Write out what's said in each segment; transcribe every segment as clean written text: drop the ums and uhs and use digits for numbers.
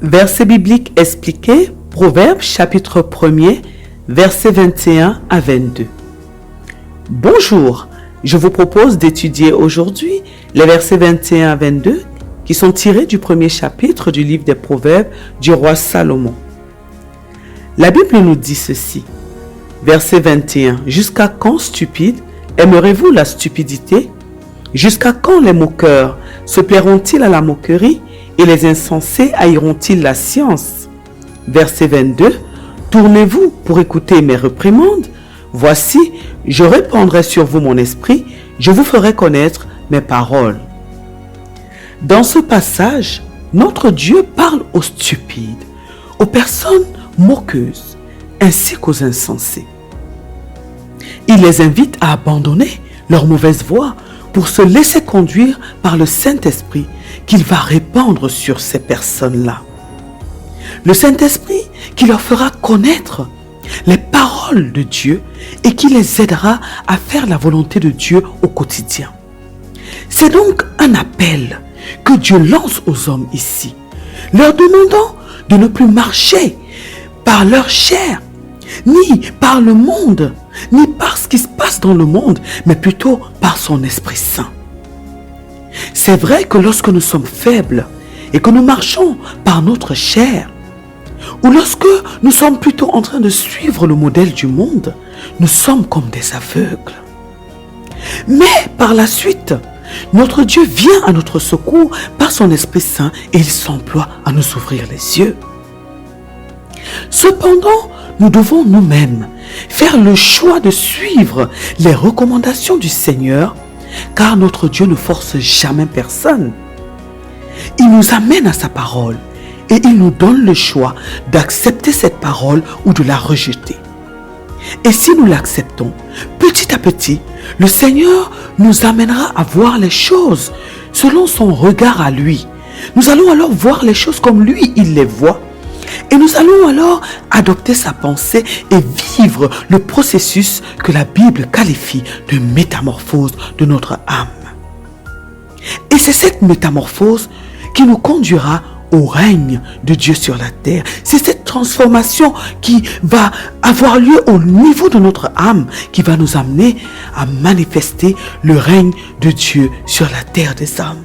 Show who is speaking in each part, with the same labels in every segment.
Speaker 1: Verset biblique expliqué, Proverbes chapitre 1er, versets 21 à 22. Bonjour, je vous propose d'étudier aujourd'hui les versets 21 à 22 qui sont tirés du premier chapitre du livre des Proverbes du roi Salomon. La Bible nous dit ceci, verset 21, « Jusqu'à quand, stupides, aimerez-vous la stupidité? Jusqu'à quand les moqueurs se plairont-ils à la moquerie et les insensés haïront-ils la science ?» Verset 22, « Tournez-vous pour écouter mes réprimandes. Voici, je répandrai sur vous mon esprit, je vous ferai connaître mes paroles. » Dans ce passage, notre Dieu parle aux stupides, aux personnes moqueuses, ainsi qu'aux insensés. Il les invite à abandonner leur mauvaise voie pour se laisser conduire par le Saint-Esprit qu'il va répandre sur ces personnes-là. Le Saint-Esprit qui leur fera connaître les paroles de Dieu et qui les aidera à faire la volonté de Dieu au quotidien. C'est donc un appel que Dieu lance aux hommes ici, leur demandant de ne plus marcher par leur chair, ni par le monde, ni par ce qui se passe dans le monde, mais plutôt par son Esprit Saint. C'est vrai que lorsque nous sommes faibles et que nous marchons par notre chair, ou lorsque nous sommes plutôt en train de suivre le modèle du monde, nous sommes comme des aveugles. Mais par la suite, notre Dieu vient à notre secours par son Esprit Saint et il s'emploie à nous ouvrir les yeux. Cependant, nous devons nous-mêmes faire le choix de suivre les recommandations du Seigneur, car notre Dieu ne force jamais personne. Il nous amène à sa parole et il nous donne le choix d'accepter cette parole ou de la rejeter. Et si nous l'acceptons, petit à petit, le Seigneur nous amènera à voir les choses selon son regard à lui. Nous allons alors voir les choses comme lui, il les voit. Et nous allons alors adopter sa pensée et vivre le processus que la Bible qualifie de métamorphose de notre âme. Et c'est cette métamorphose qui nous conduira au règne de Dieu sur la terre. C'est cette transformation qui va avoir lieu au niveau de notre âme qui va nous amener à manifester le règne de Dieu sur la terre des hommes.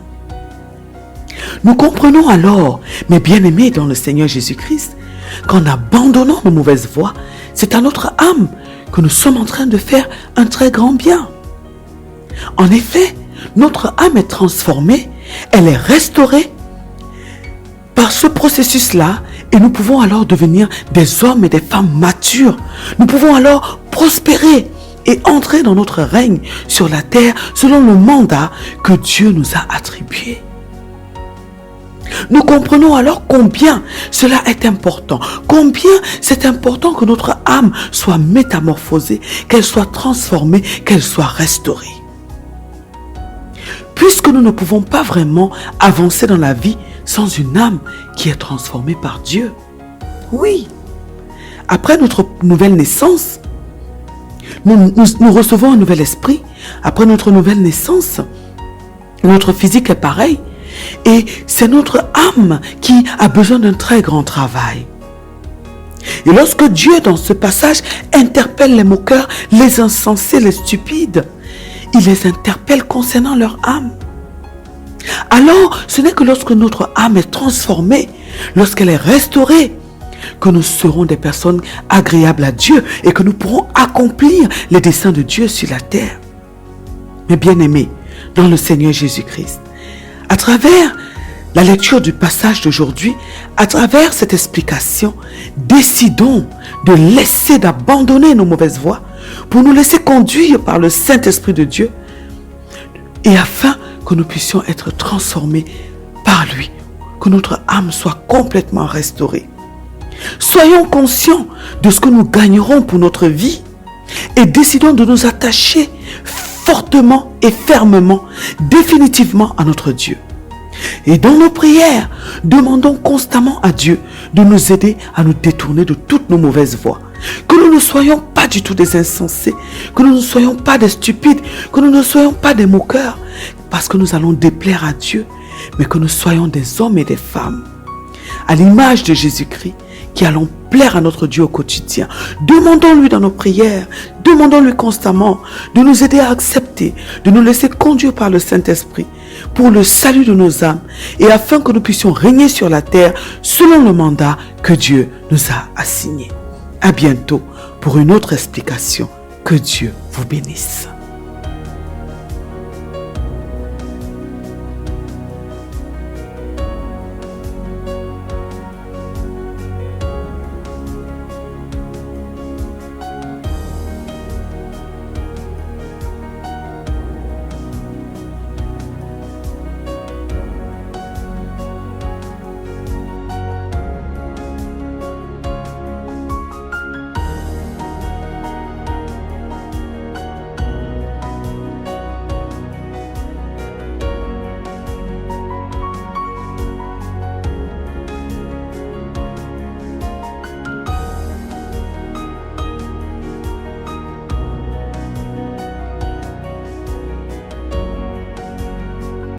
Speaker 1: Nous comprenons alors, mes bien-aimés dans le Seigneur Jésus-Christ, qu'en abandonnant nos mauvaises voies, c'est à notre âme que nous sommes en train de faire un très grand bien. En effet, notre âme est transformée, elle est restaurée par ce processus-là et nous pouvons alors devenir des hommes et des femmes matures. Nous pouvons alors prospérer et entrer dans notre règne sur la terre selon le mandat que Dieu nous a attribué. Nous comprenons alors combien cela est important, combien c'est important que notre âme soit métamorphosée, qu'elle soit transformée, qu'elle soit restaurée. Puisque nous ne pouvons pas vraiment avancer dans la vie sans une âme qui est transformée par Dieu. Oui, après notre nouvelle naissance, nous recevons un nouvel esprit. Après notre nouvelle naissance, notre physique est pareil. Et c'est notre âme qui a besoin d'un très grand travail. Et lorsque Dieu, dans ce passage, interpelle les moqueurs, les insensés, les stupides, il les interpelle concernant leur âme. Alors, ce n'est que lorsque notre âme est transformée, lorsqu'elle est restaurée, que nous serons des personnes agréables à Dieu et que nous pourrons accomplir les desseins de Dieu sur la terre. Mes bien-aimés, dans le Seigneur Jésus-Christ, à travers la lecture du passage d'aujourd'hui, à travers cette explication, décidons d'abandonner nos mauvaises voies pour nous laisser conduire par le Saint-Esprit de Dieu et afin que nous puissions être transformés par lui, que notre âme soit complètement restaurée. Soyons conscients de ce que nous gagnerons pour notre vie et décidons de nous attacher fortement et fermement, définitivement à notre Dieu. Et dans nos prières, demandons constamment à Dieu de nous aider à nous détourner de toutes nos mauvaises voies. Que nous ne soyons pas du tout des insensés, que nous ne soyons pas des stupides, que nous ne soyons pas des moqueurs, parce que nous allons déplaire à Dieu, mais que nous soyons des hommes et des femmes à l'image de Jésus-Christ, qui allons plaire à notre Dieu au quotidien. Demandons-lui dans nos prières, demandons-lui constamment de nous aider à accepter, de nous laisser conduire par le Saint-Esprit pour le salut de nos âmes et afin que nous puissions régner sur la terre selon le mandat que Dieu nous a assigné. À bientôt pour une autre explication. Que Dieu vous bénisse.